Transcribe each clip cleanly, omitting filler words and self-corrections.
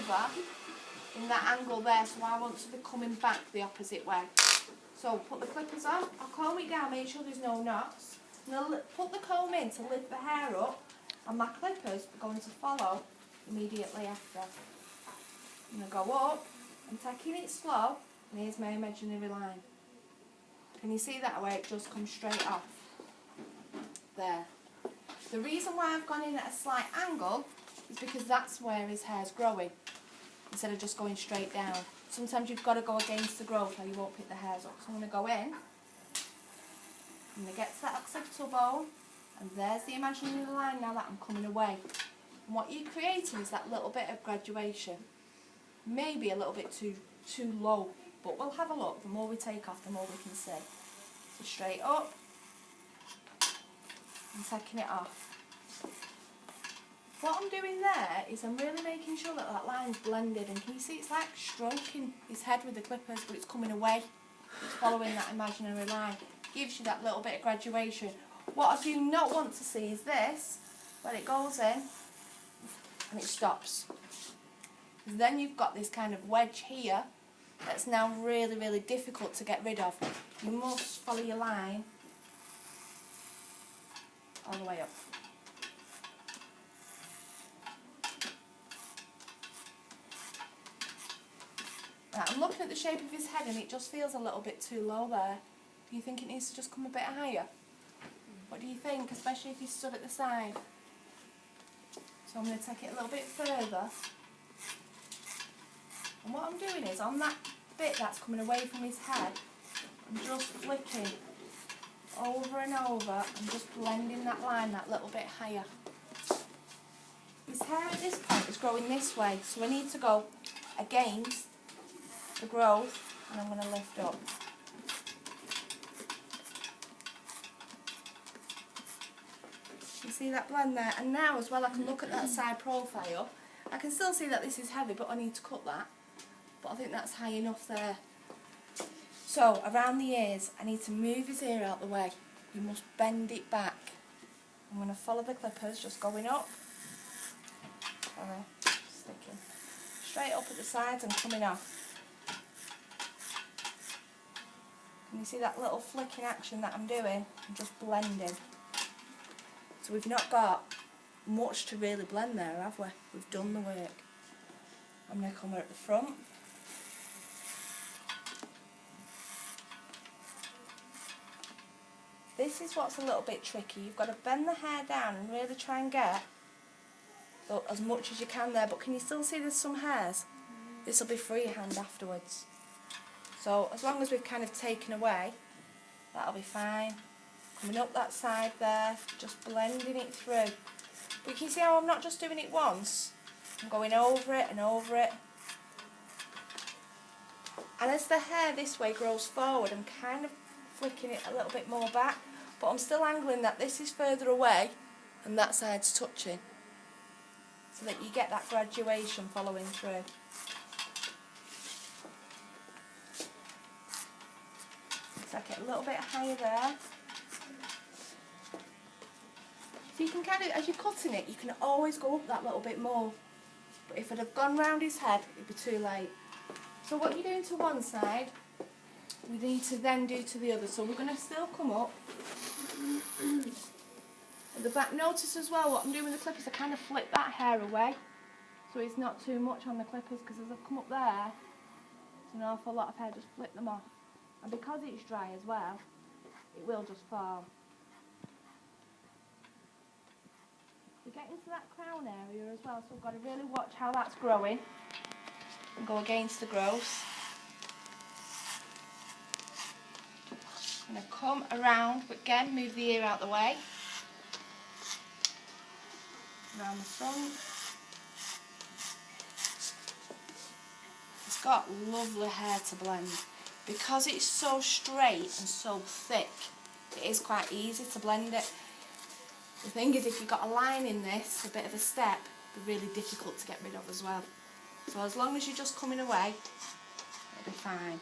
over in that angle there, so I want to be coming back the opposite way. So put the clippers on, I'll comb it down, make sure there's no knots. And I'll put the comb in to lift the hair up, and my clippers are going to follow immediately after. I'm going to go up, I'm taking it slow, and here's my imaginary line. Can you see that way it just comes straight off? There. The reason why I've gone in at a slight angle is because that's where his hair's growing, instead of just going straight down. Sometimes you've got to go against the growth or you won't pick the hairs up. So I'm going to go in, I'm going to get to that occipital bone, and there's the imaginary line now that I'm coming away. And what you're creating is that little bit of graduation. Maybe a little bit too low, but we'll have a look. The more we take off, the more we can see. So straight up, and taking it off. What I'm doing there is I'm really making sure that that line's blended, and can you see it's like stroking his head with the clippers, but it's coming away. It's following that imaginary line. Gives you that little bit of graduation. What I do not want to see is this, where it goes in and it stops. Then you've got this kind of wedge here that's now really, really difficult to get rid of. You must follow your line all the way up. Right, I'm looking at the shape of his head and it just feels a little bit too low there. Do you think it needs to just come a bit higher? What do you think, especially if you stood at the side? So I'm going to take it a little bit further. And what I'm doing is, on that bit that's coming away from his head, I'm just flicking over and over and just blending that line that little bit higher. His hair at this point is growing this way, so I need to go against the growth, and I'm going to lift up. You see that blend there? And now as well I can look at that side profile. I can still see that this is heavy, but I need to cut that. But I think that's high enough there. So around the ears, I need to move his ear out the way. You must bend it back. I'm going to follow the clippers, just going up. Sticking. Straight up at the sides and coming off. Can you see that little flicking action that I'm doing? I'm just blending. So we've not got much to really blend there, have we? We've done the work. I'm going to come at the front. This is what's a little bit tricky. You've got to bend the hair down and really try and get as much as you can there. But can you still see there's some hairs? This will be freehand afterwards. So as long as we've kind of taken away, that'll be fine. Coming up that side there, just blending it through. But you can see how I'm not just doing it once. I'm going over it and over it. And as the hair this way grows forward, I'm kind of flicking it a little bit more back. But I'm still angling that this is further away and that side's touching. So that you get that graduation following through. Take it a little bit higher there. So you can kind of, as you're cutting it, you can always go up that little bit more. But if I'd have gone round his head, it'd be too late. So what you're doing to one side, we need to then do to the other. So we're going to still come up. At the back, notice as well what I'm doing with the clippers, I kind of flip that hair away. So it's not too much on the clippers, because as I've come up there, it's an awful lot of hair, just flip them off. And because it's dry as well, it will just fall. We're getting to that crown area as well, so we've got to really watch how that's growing and go against the growth. I'm going to come around, but again move the ear out the way. Around the front. It's got lovely hair to blend. Because it's so straight and so thick, it is quite easy to blend it. The thing is, if you've got a line in this, a bit of a step, it'll be really difficult to get rid of as well. So as long as you're just coming away, it'll be fine.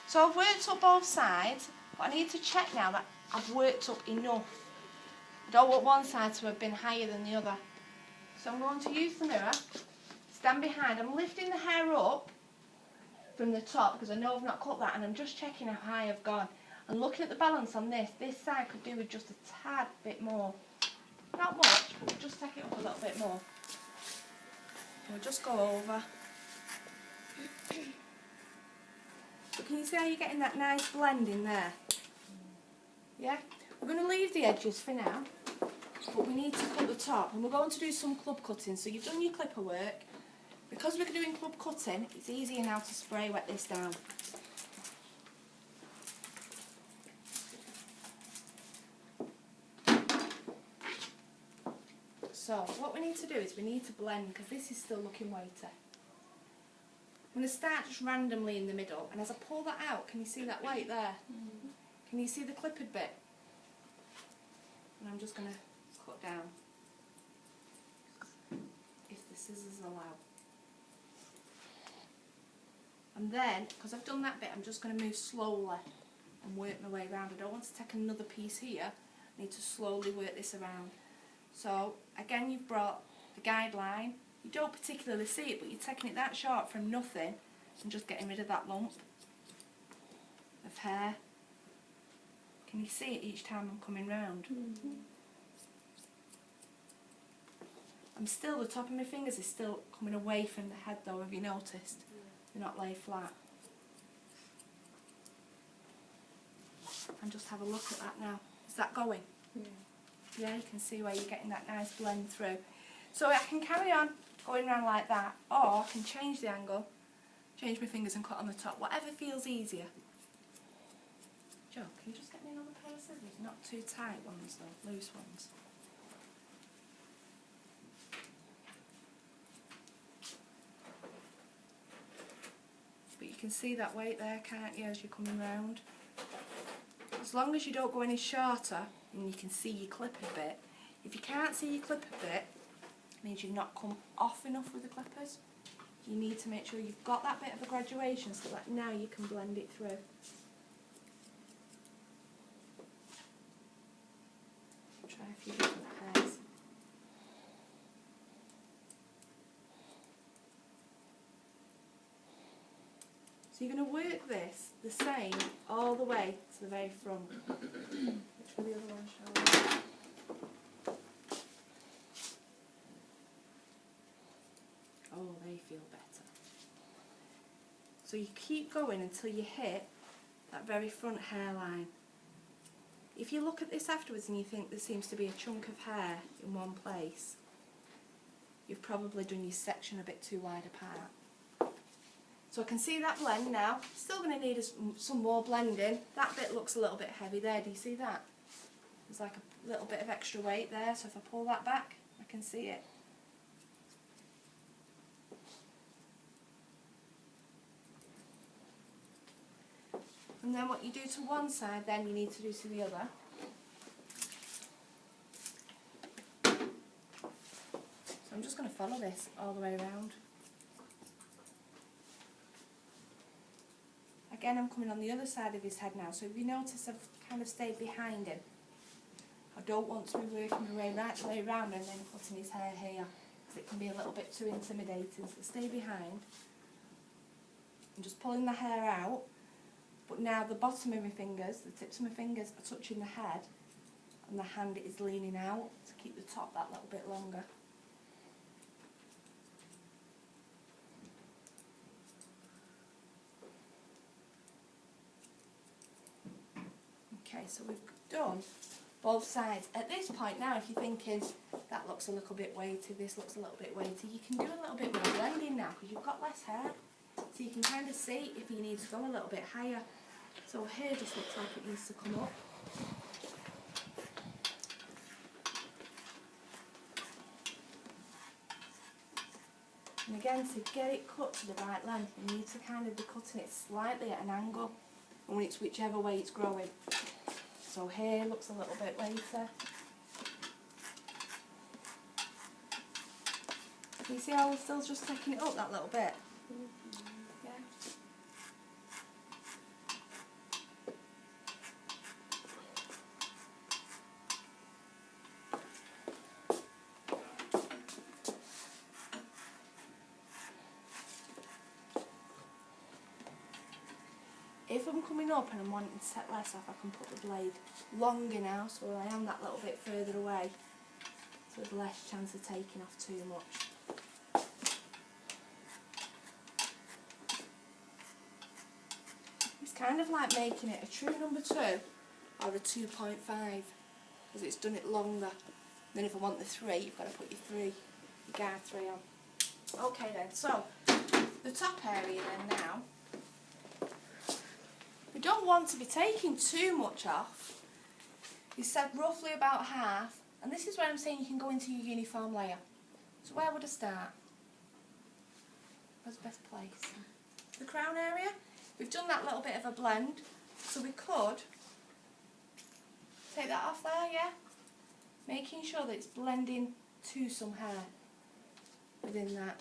So I've worked up both sides, but I need to check now that I've worked up enough. I don't want one side to have been higher than the other. So I'm going to use the mirror, stand behind. I'm lifting the hair up from the top because I know I've not cut that, and I'm just checking how high I've gone. And looking at the balance on this side could do with just a tad bit more. Not much, but we'll just take it up a little bit more. We'll just go over. But can you see how you're getting that nice blend in there? Yeah? We're going to leave the edges for now, but we need to cut the top, and we're going to do some club cutting. So you've done your clipper work. Because we're doing club cutting, it's easier now to spray wet this down. So what we need to do is we need to blend, because this is still looking weighty. I'm going to start just randomly in the middle, and as I pull that out, can you see that weight there? Mm-hmm. Can you see the clippered bit? And I'm just going to cut down, if the scissors allow. And then, because I've done that bit, I'm just going to move slowly and work my way around. I don't want to take another piece here. I need to slowly work this around. So, again, you've brought the guideline. You don't particularly see it, but you're taking it that short from nothing and just getting rid of that lump of hair. Can you see it each time I'm coming round? Mm-hmm. The top of my fingers is still coming away from the head though, have you noticed? They're not lay flat. And just have a look at that now. Is that going? Yeah. Yeah, you can see where you're getting that nice blend through. So I can carry on going around like that, or I can change the angle, change my fingers and cut on the top, whatever feels easier. Joe, can you just get me another pair of scissors? Not too tight ones though, loose ones. But you can see that weight there, can't you, as you're coming round? As long as you don't go any shorter and you can see your clipper bit. If you can't see your clipper bit, it means you've not come off enough with the clippers. You need to make sure you've got that bit of a graduation so that now you can blend it through. Try a few different pairs. So you're going to work this the same all the way to the very front. Which are the other ones, shall we? Oh, they feel better. So you keep going until you hit that very front hairline. If you look at this afterwards and you think there seems to be a chunk of hair in one place, you've probably done your section a bit too wide apart. So I can see that blend now. Still going to need some more blending. That bit looks a little bit heavy there. Do you see that? There's like a little bit of extra weight there. So if I pull that back, I can see it. And then what you do to one side, then you need to do to the other. So I'm just going to follow this all the way around. Again, I'm coming on the other side of his head now, so if you notice I've kind of stayed behind him. I don't want to be working my way right the way around and then cutting his hair here, because it can be a little bit too intimidating, so stay behind. I'm just pulling the hair out, but now the bottom of my fingers, the tips of my fingers are touching the head, and the hand is leaning out to keep the top that little bit longer. Okay, so we've done both sides. At this point now, if you're thinking, that looks a little bit weighty, this looks a little bit weighty, you can do a little bit more blending now because you've got less hair. So you can kind of see if you need to go a little bit higher. So here just looks like it needs to come up. And again, to get it cut to the right length, you need to kind of be cutting it slightly at an angle, and it's whichever way it's growing. So here looks a little bit weighter. You see how we're still just taking it up that little bit? Yeah. if I'm coming up and I'm wanting to set less off, I can put the blade longer now, so I am that little bit further away, so there's less chance of taking off too much. It's kind of like making it a true number 2 or a 2.5, because it's done it longer. Then if I want the 3, you've got to put your guard 3 on. Okay then, so the top area then now, we don't want to be taking too much off. You said roughly about half, and this is where I'm saying you can go into your uniform layer. So where would I start? Where's the best place? The crown area. We've done that little bit of a blend, so we could take that off there, yeah? Making sure that it's blending to some hair within that.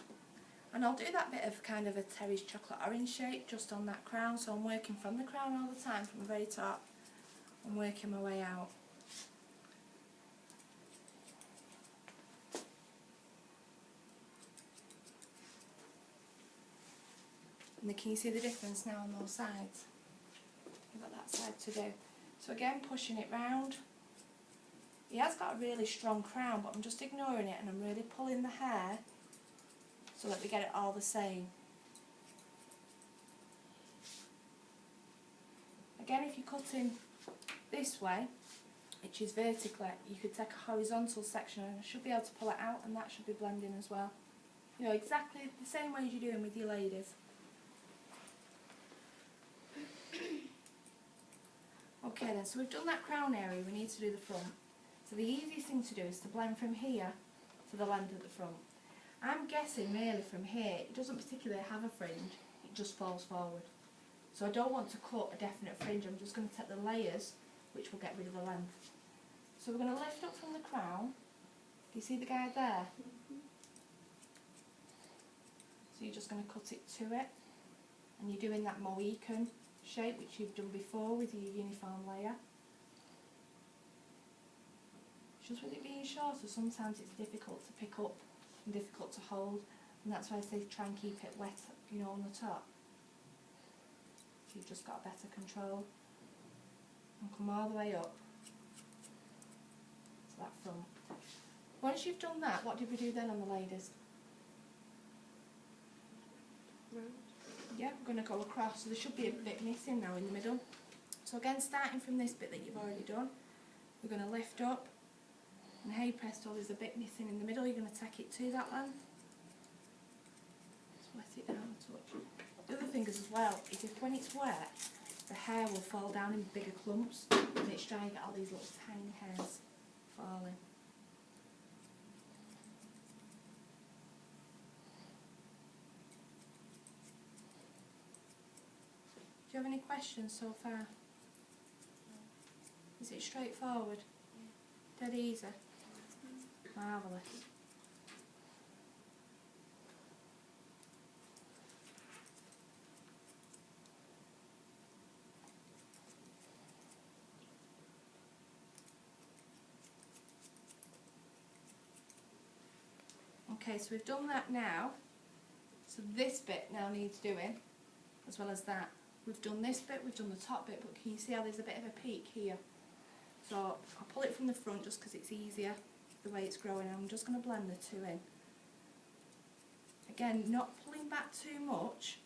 And I'll do that bit of kind of a Terry's chocolate orange shape just on that crown, so I'm working from the crown all the time, from the very top. I'm working my way out. And can you see the difference now on those sides? You've got that side to do. So again, pushing it round. He has got a really strong crown, but I'm just ignoring it and I'm really pulling the hair so that we get it all the same. Again, if you're cutting this way, which is vertically, you could take a horizontal section and I should be able to pull it out, and that should be blending as well. You know, exactly the same way as you're doing with your ladies. Okay then, so we've done that crown area, we need to do the front. So the easiest thing to do is to blend from here to the length of the front. I'm guessing really from here, it doesn't particularly have a fringe, it just falls forward. So I don't want to cut a definite fringe, I'm just going to take the layers, which will get rid of the length. So we're going to lift up from the crown. Do you see the guide there? So you're just going to cut it to it, and you're doing that Mohican shape which you've done before with your uniform layer. Just with it being shorter, sometimes it's difficult to pick up and difficult to hold, and that's why I say try and keep it wet, you know, on the top. You've just got better control. And come all the way up to that front. Once you've done that, what did we do then on the ladies? Yeah, we're going to go across, so there should be a bit missing now in the middle. So again, starting from this bit that you've already done, we're going to lift up, and hey presto, there's a bit missing in the middle. You're going to take it to that length. Just wet it down a touch. The other thing is as well, is if when it's wet, the hair will fall down in bigger clumps, and it's dry, you get all these little tiny hairs falling. Do you have any questions so far? No. Is it straightforward? Yeah. Dead easy? Marvellous. Okay, so we've done that now. So this bit now needs doing, as well as that. We've done this bit, we've done the top bit, but can you see how there's a bit of a peak here? So I'll pull it from the front just because it's easier, the way it's growing. I'm just going to blend the two in. Again, not pulling back too much,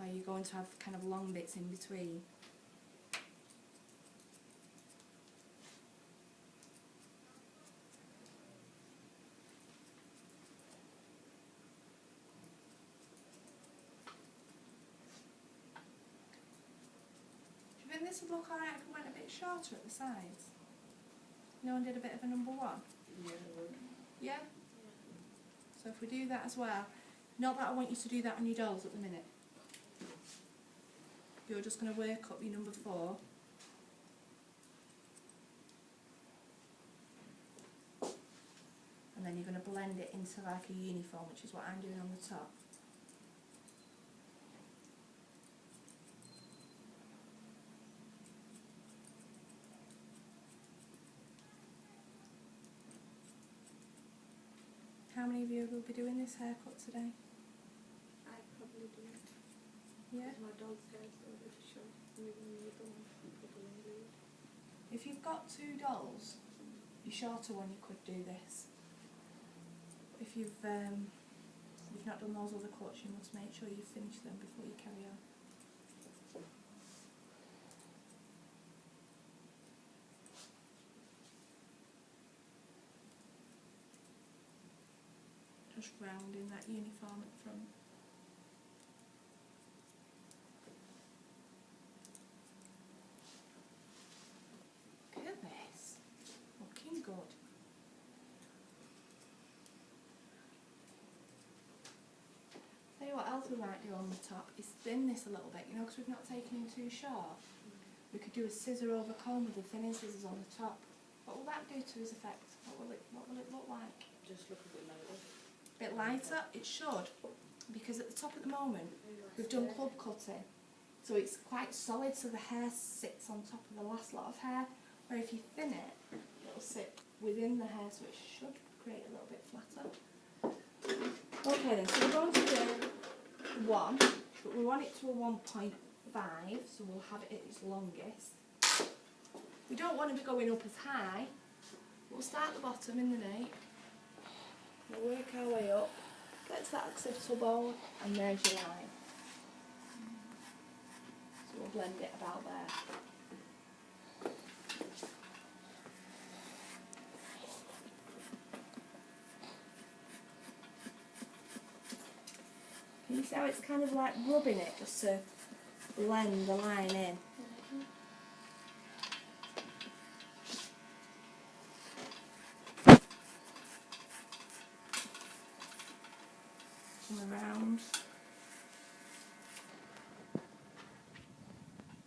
or you're going to have kind of long bits in between. This would look alright if it went a bit shorter at the sides. No one did a bit of a number 1? Yeah, I would. Yeah? So if we do that as well, not that I want you to do that on your dolls at the minute. You're just going to work up your number 4. And then you're going to blend it into like a uniform, which is what I'm doing on the top. How many of you will be doing this haircut today? I probably do. Yeah. My dog's hair is a bit short. If you've got 2 dolls, your shorter one, you could do this. If you've not done those other cuts, you must make sure you finish them before you carry on. Just rounding that uniform at the front. Look at this. Looking good. Tell you what else we might do on the top is thin this a little bit, you know, because we've not taken him too short. We could do a scissor over comb with the thinning scissors on the top. What will that do to his effect? What will it look like? Just look a bit lighter. Bit lighter? It should, because at the top at the moment we've done club cutting, so it's quite solid, so the hair sits on top of the last lot of hair, where if you thin it, it'll sit within the hair, so it should create a little bit flatter. Okay then, so we're going to do 1, but we want it to a 1.5, so we'll have it at its longest. We don't want to be going up as high. We'll start at the bottom in the nape. We'll work our way up, get to that occipital bone, and there's your line. So we'll blend it about there. Can you see how it's kind of like rubbing it just to blend the line in? Around.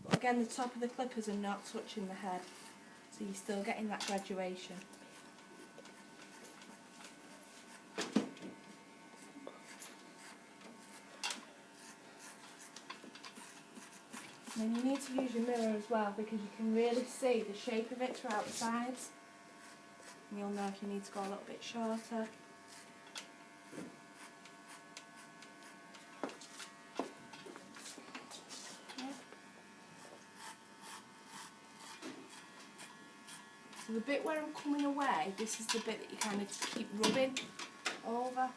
But again, the top of the clippers are not touching the head, so you're still getting that graduation. And then you need to use your mirror as well, because you can really see the shape of it throughout the sides. And you'll know if you need to go a little bit shorter. So the bit where I'm coming away, this is the bit that you kind of keep rubbing over.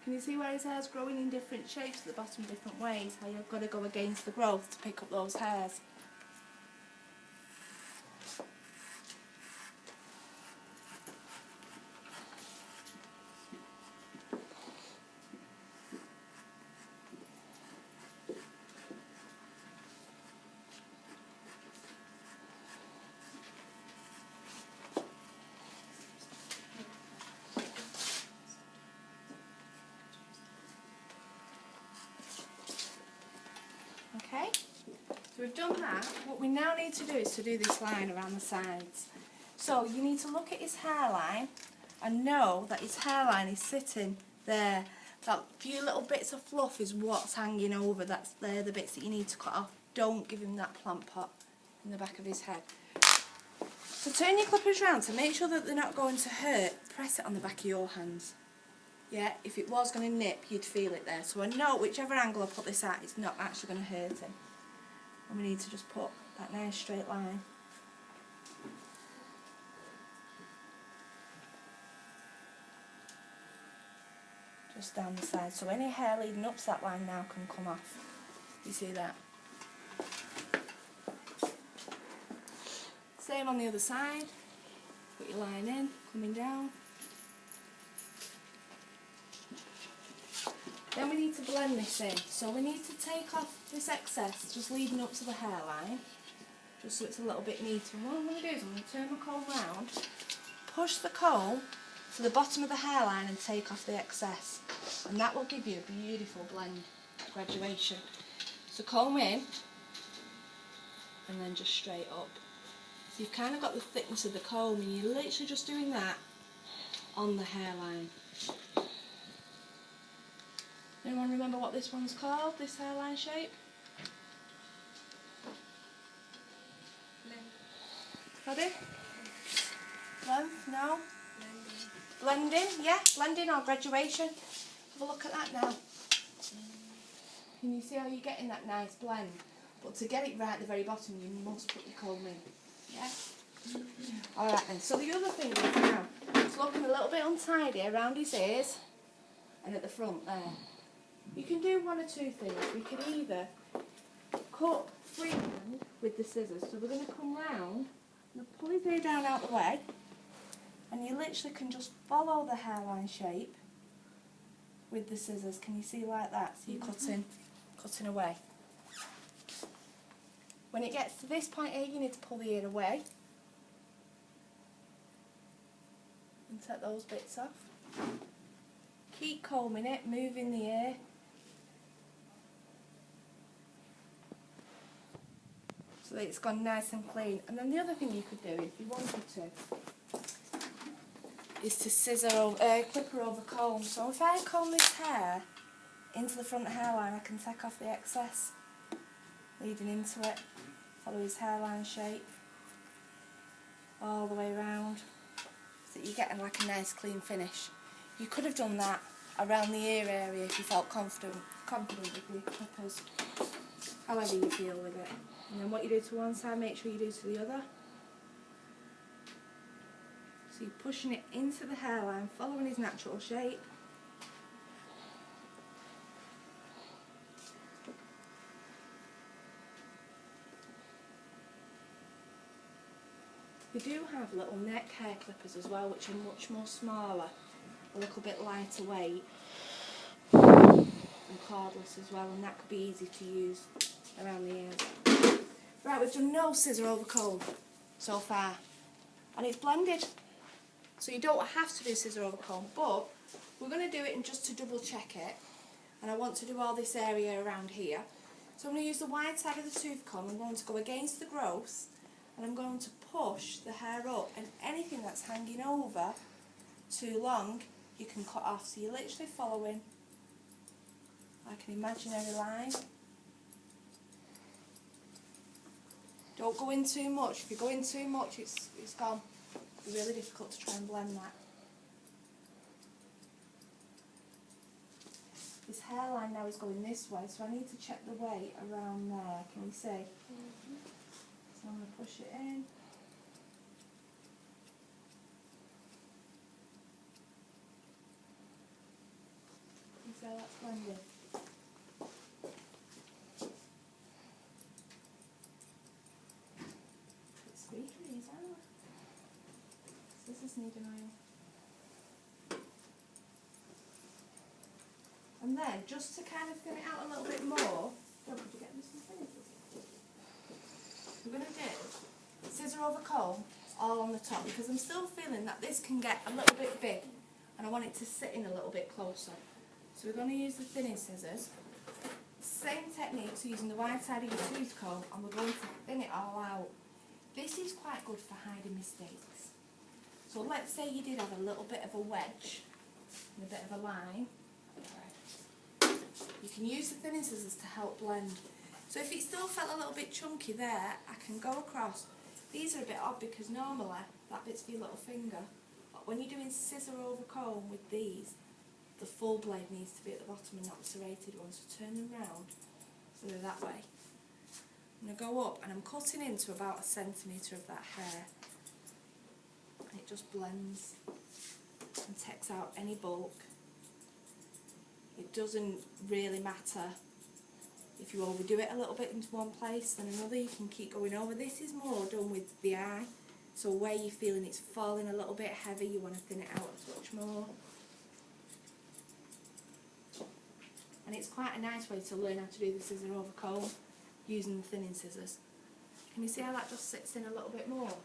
Can you see where his hair's growing in different shapes at the bottom, different ways? How you've got to go against the growth to pick up those hairs. Okay, so we've done that. What we now need to do is to do this line around the sides. So you need to look at his hairline and know that his hairline is sitting there. That few little bits of fluff is what's hanging over. They're the bits that you need to cut off. Don't give him that plant pot in the back of his head. So turn your clippers round to make sure that they're not going to hurt. Press it on the back of your hands. Yeah, if it was going to nip, you'd feel it there. So I know whichever angle I put this at, it's not actually going to hurt him. And we need to just put that nice straight line. Just down the side. So any hair leading up to that line now can come off. You see that? Same on the other side. Put your line in, coming down. Then we need to blend this in. So we need to take off this excess just leading up to the hairline, just so it's a little bit neater. And what I'm going to do is I'm going to turn my comb round, push the comb to the bottom of the hairline and take off the excess. And that will give you a beautiful blend graduation. So comb in and then just straight up. So you've kind of got the thickness of the comb and you're literally just doing that on the hairline. Anyone remember what this one's called, this hairline shape? Ready? Length, no. Blending, yeah, blending or graduation. Have a look at that now. Can you see how you're getting that nice blend? But to get it right at the very bottom, you must put your comb in. Yeah? Alright then, so the other thing is now, it's looking a little bit untidy around his ears and at the front there. You can do one or two things. We can either cut freehand with the scissors. So we're going to come round and pull his ear down out the way, and you literally can just follow the hairline shape with the scissors. Can you see like that? So you're cutting away. When it gets to this point here, you need to pull the ear away and take those bits off. Keep combing it, moving the ear. So that it's gone nice and clean. And then the other thing you could do, if you wanted to, is to clipper over comb. So if I comb this hair into the front hairline, I can take off the excess, leading into it. Follow his hairline shape all the way around, so that you're getting like a nice clean finish. You could have done that around the ear area if you felt confident with your clippers, however you feel with it. And then what you do to one side, make sure you do to the other. So you're pushing it into the hairline, following his natural shape. They do have little neck hair clippers as well, which are much more smaller, a little bit lighter weight, and cordless as well, and that could be easy to use around the ears. Right, we've done no scissor over comb so far, and it's blended, so you don't have to do scissor over comb, but we're going to do it and just to double check it, and I want to do all this area around here. So I'm going to use the wide side of the tooth comb. I'm going to go against the growth, and I'm going to push the hair up, and anything that's hanging over too long you can cut off. So you're literally following like an imaginary line. Don't go in too much. If you go in too much, it's gone. It's really difficult to try and blend that. This hairline now is going this way, so I need to check the weight around there. Can you see? So I'm going to push it in. You see how that's blended? It's squeaky, these are. Scissors need an oil. And then, just to kind of thin it out a little bit more, could you get me some scissors? We're going to do scissor over comb all on the top, because I'm still feeling that this can get a little bit big and I want it to sit in a little bit closer. So we're going to use the thinning scissors. Same technique, so using the wide side of your tooth comb, and we're going to thin it all out. This is quite good for hiding mistakes. So let's say you did have a little bit of a wedge and a bit of a line. You can use the thinning scissors to help blend. So if it still felt a little bit chunky there, I can go across. These are a bit odd because normally that bit's for your little finger. But when you're doing scissor over comb with these, the full blade needs to be at the bottom and not the serrated one. So turn them round so they're that way. I'm going to go up and I'm cutting into about 1 centimetre of that hair. And it just blends and takes out any bulk. It doesn't really matter if you overdo it a little bit into one place than another. You can keep going over. This is more done with the eye, so where you're feeling it's falling a little bit heavy, you want to thin it out a touch more. And it's quite a nice way to learn how to do the scissor over comb using the thinning scissors. Can you see how that just sits in a little bit more?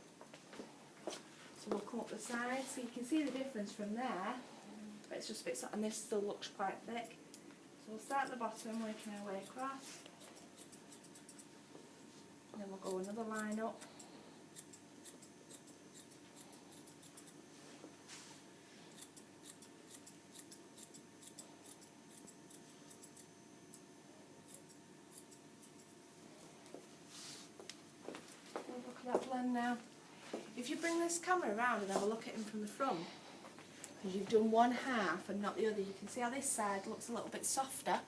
So we'll come up the side, so you can see the difference from there. But it's just a bit, and this still looks quite thick. So we'll start at the bottom, working our way across. And then we'll go another line up. Look at that blend now. if you bring this camera around and have a look at him from the front, because you've done one half and not the other, you can see how this side looks a little bit softer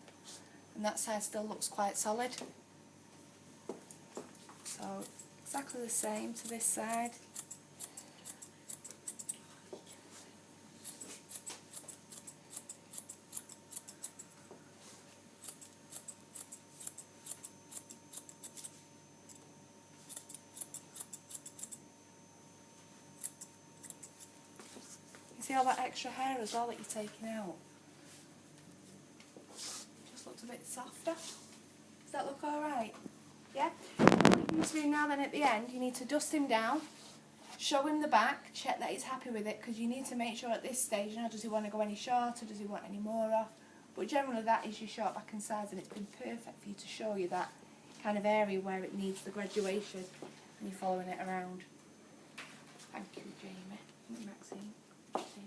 and that side still looks quite solid. So exactly the same to this side. You see all that extra hair as well that you're taking out? Just looks a bit softer. Does that look alright? Yeah? What you need to do now then at the end, you need to dust him down, show him the back, check that he's happy with it, because you need to make sure at this stage, you know, does he want to go any shorter, does he want any more off? But generally that is your short back and sides, and it's been perfect for you to show you that kind of area where it needs the graduation, and you're following it around. Thank you.